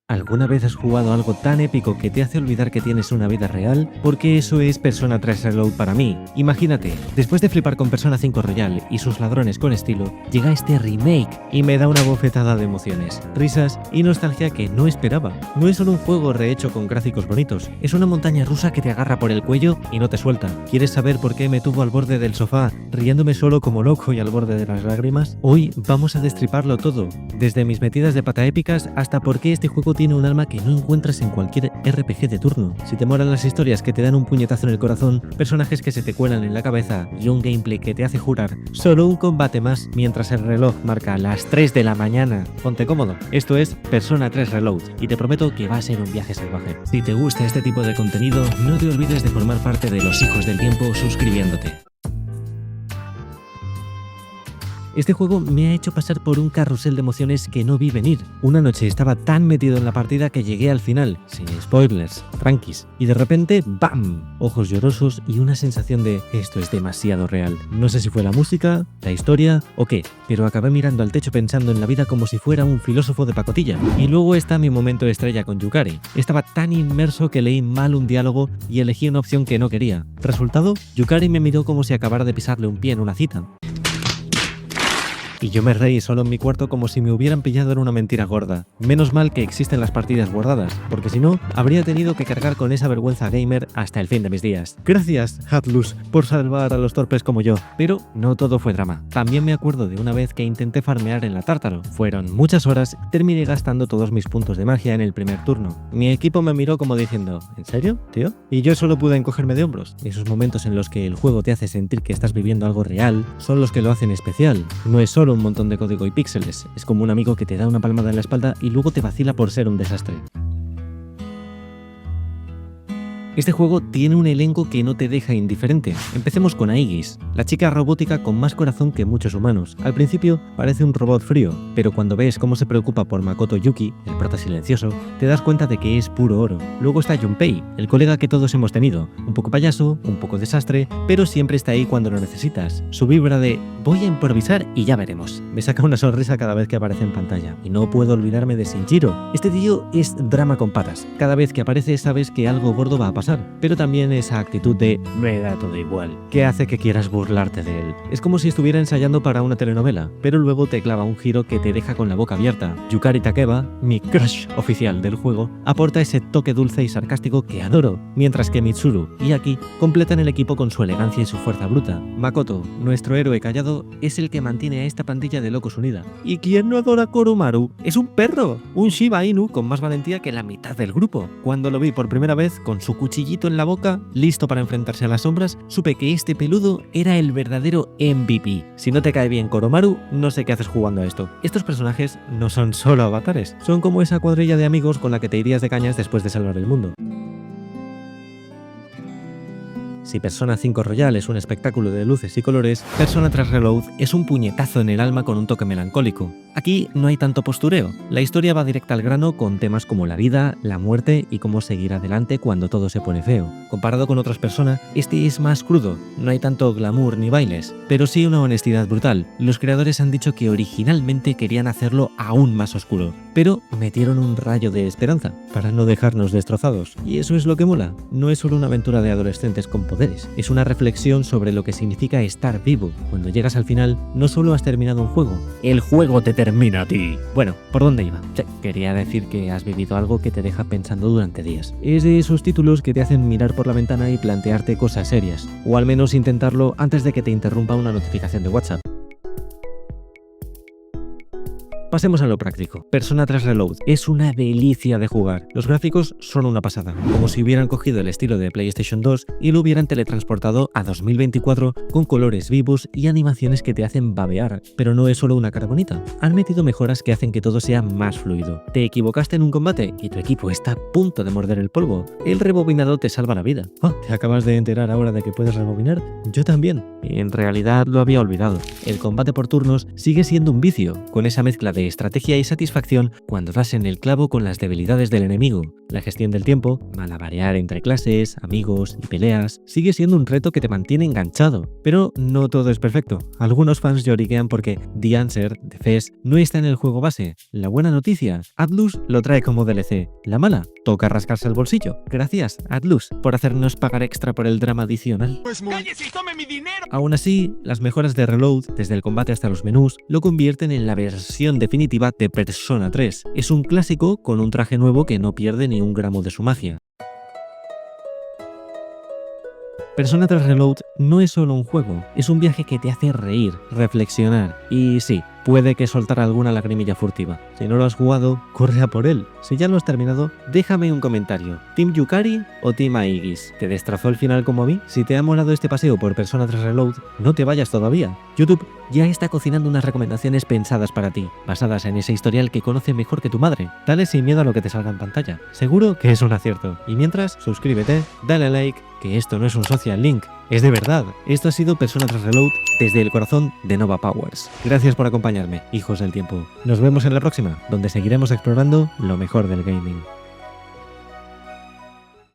¿Alguna vez has jugado algo tan épico que te hace olvidar que tienes una vida real? Porque eso es Persona 3 Reload para mí. Imagínate, después de flipar con Persona 5 Royal y sus ladrones con estilo, llega este remake y me da una bofetada de emociones, risas y nostalgia que no esperaba. No es solo un juego rehecho con gráficos bonitos, es una montaña rusa que te agarra por el cuello y no te suelta. ¿Quieres saber por qué me tuvo al borde del sofá, riéndome solo como loco y al borde de las lágrimas? Hoy vamos a destriparlo todo, desde mis metidas de pata épicas hasta por qué este juego tiene un alma que no encuentras en cualquier RPG de turno. Si te molan las historias que te dan un puñetazo en el corazón, personajes que se te cuelan en la cabeza y un gameplay que te hace jurar solo un combate más mientras el reloj marca las 3 de la mañana, ponte cómodo. Esto es Persona 3 Reload y te prometo que va a ser un viaje salvaje. Si te gusta este tipo de contenido, no te olvides de formar parte de los Hijos del Tiempo suscribiéndote. Este juego me ha hecho pasar por un carrusel de emociones que no vi venir. Una noche estaba tan metido en la partida que llegué al final, sin spoilers, tranquis, y de repente ¡bam! Ojos llorosos y una sensación de esto es demasiado real. No sé si fue la música, la historia o qué, pero acabé mirando al techo pensando en la vida como si fuera un filósofo de pacotilla. Y luego está mi momento estrella con Yukari. Estaba tan inmerso que leí mal un diálogo y elegí una opción que no quería. ¿Resultado? Yukari me miró como si acabara de pisarle un pie en una cita. Y yo me reí solo en mi cuarto como si me hubieran pillado en una mentira gorda. Menos mal que existen las partidas guardadas, porque si no, habría tenido que cargar con esa vergüenza gamer hasta el fin de mis días. Gracias, Atlus, por salvar a los torpes como yo. Pero no todo fue drama. También me acuerdo de una vez que intenté farmear en la Tártaro. Fueron muchas horas y terminé gastando todos mis puntos de magia en el primer turno. Mi equipo me miró como diciendo, ¿en serio, tío? Y yo solo pude encogerme de hombros. Esos momentos en los que el juego te hace sentir que estás viviendo algo real son los que lo hacen especial. No es solo un montón de código y píxeles, es como un amigo que te da una palmada en la espalda y luego te vacila por ser un desastre. Este juego tiene un elenco que no te deja indiferente. Empecemos con Aigis, la chica robótica con más corazón que muchos humanos. Al principio parece un robot frío, pero cuando ves cómo se preocupa por Makoto Yuki, el prota silencioso, te das cuenta de que es puro oro. Luego está Junpei, el colega que todos hemos tenido, un poco payaso, un poco desastre, pero siempre está ahí cuando lo necesitas. Su vibra de voy a improvisar y ya veremos. Me saca una sonrisa cada vez que aparece en pantalla. Y no puedo olvidarme de Shinjiro. Este tío es drama con patas. Cada vez que aparece sabes que algo gordo va a pasar. Pero también esa actitud de me da todo igual, que hace que quieras burlarte de él. Es como si estuviera ensayando para una telenovela, pero luego te clava un giro que te deja con la boca abierta. Yukari Takeba, mi crush oficial del juego, aporta ese toque dulce y sarcástico que adoro, mientras que Mitsuru y Aki completan el equipo con su elegancia y su fuerza bruta. Makoto, nuestro héroe callado, es el que mantiene a esta pandilla de locos unida. ¿Y quién no adora a Koromaru? ¡Es un perro! Un Shiba Inu con más valentía que la mitad del grupo. Cuando lo vi por primera vez con su cuchillito en la boca, listo para enfrentarse a las sombras, supe que este peludo era el verdadero MVP. Si no te cae bien Koromaru, no sé qué haces jugando a esto. Estos personajes no son solo avatares, son como esa cuadrilla de amigos con la que te irías de cañas después de salvar el mundo. Si Persona 5 Royal es un espectáculo de luces y colores, Persona 3 Reload es un puñetazo en el alma con un toque melancólico. Aquí no hay tanto postureo, la historia va directa al grano con temas como la vida, la muerte y cómo seguir adelante cuando todo se pone feo. Comparado con otras Persona, este es más crudo, no hay tanto glamour ni bailes, pero sí una honestidad brutal. Los creadores han dicho que originalmente querían hacerlo aún más oscuro, pero metieron un rayo de esperanza para no dejarnos destrozados. Y eso es lo que mola, no es solo una aventura de adolescentes con poderes, es una reflexión sobre lo que significa estar vivo. Cuando llegas al final, no solo has terminado un juego, el juego te termina a ti. Bueno, ¿por dónde iba? Sí, quería decir que has vivido algo que te deja pensando durante días. Es de esos títulos que te hacen mirar por la ventana y plantearte cosas serias, o al menos intentarlo antes de que te interrumpa una notificación de WhatsApp. Pasemos a lo práctico. Persona 3 Reload es una delicia de jugar. Los gráficos son una pasada, como si hubieran cogido el estilo de PlayStation 2 y lo hubieran teletransportado a 2024 con colores vivos y animaciones que te hacen babear. Pero no es solo una cara bonita, han metido mejoras que hacen que todo sea más fluido. Te equivocaste en un combate y tu equipo está a punto de morder el polvo. El rebobinado te salva la vida. Oh, ¿te acabas de enterar ahora de que puedes rebobinar? Yo también. En realidad lo había olvidado. El combate por turnos sigue siendo un vicio, con esa mezcla de estrategia y satisfacción cuando das en el clavo con las debilidades del enemigo. La gestión del tiempo, malabarear entre clases, amigos y peleas, sigue siendo un reto que te mantiene enganchado. Pero no todo es perfecto. Algunos fans lloriquean porque The Answer de Fez no está en el juego base. La buena noticia, Atlus lo trae como DLC. La mala, toca rascarse el bolsillo. Gracias, Atlus, por hacernos pagar extra por el drama adicional. ¡Cállese y tome mi dinero! Aún así, las mejoras de Reload, desde el combate hasta los menús, lo convierten en la versión definitiva de Persona 3. Es un clásico con un traje nuevo que no pierde ni un gramo de su magia. Persona 3 Reload no es solo un juego, es un viaje que te hace reír, reflexionar y sí, puede que soltar alguna lagrimilla furtiva. Si no lo has jugado, corre a por él. Si ya lo has terminado, déjame un comentario. ¿Team Yukari o Team Aigis? ¿Te destrozó el final como a mí? Si te ha molado este paseo por Persona 3 Reload, no te vayas todavía. YouTube ya está cocinando unas recomendaciones pensadas para ti, basadas en ese historial que conoce mejor que tu madre. Dale sin miedo a lo que te salga en pantalla. Seguro que es un acierto. Y mientras, suscríbete, dale a like, que esto no es un social link, es de verdad. Esto ha sido Persona 3 Reload desde el corazón de Nova Powers. Gracias por acompañarme, hijos del tiempo. Nos vemos en la próxima, donde seguiremos explorando lo mejor del gaming.